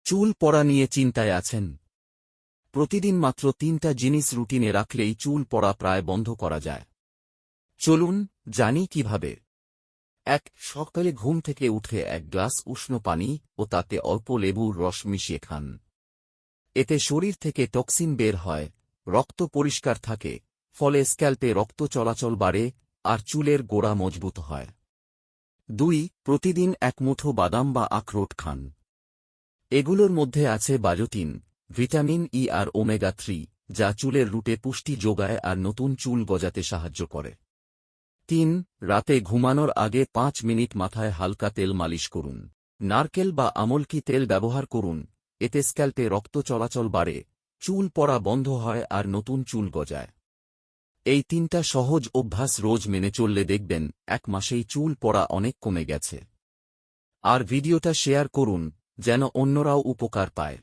চুল পড়া নিয়ে চিন্তায় আছেন? প্রতিদিন মাত্র ৩টা জিনিস রুটিনে রাখলেই চুল পড়া প্রায় বন্ধ করা যায়। চলুন জানি কিভাবে। ১. সকালে ঘুম থেকে উঠে ১ গ্লাস উষ্ণ পানি ও তাতে অল্প লেবুর রস মিশিয়ে খান। এতে শরীর থেকে টক্সিন বের হয়, রক্ত পরিষ্কার থাকে, ফলে স্ক্যাল্পে রক্ত চলাচল বাড়ে আর চুলের গোড়া মজবুত হয়। ২. প্রতিদিন ১ মুঠো বাদাম বা আখরোট খান। এগুলোর মধ্যে আছে বায়োটিন, ভিটামিন ই আর ওমেগা-3, যা চুলের রুটে পুষ্টি যোগায় আর নতুন চুল গজাতে সাহায্য করে। ৩. রাতে ঘুমানোর আগে ৫ মিনিট মাথায় হালকা তেল মালিশ করুন। নারকেল বা আমলকি তেল ব্যবহার করুন, এতে স্ক্যাল্পে রক্ত চলাচল বাড়ে, চুল পড়া বন্ধ হয় আর নতুন চুল গজায়। এই ৩টা সহজ অভ্যাস রোজ মেনে চললে দেখবেন ১ মাসেই চুল পড়া অনেক কমে গেছে। আর ভিডিওটা শেয়ার করুন, যেন অন্যরাও উপকার পায়।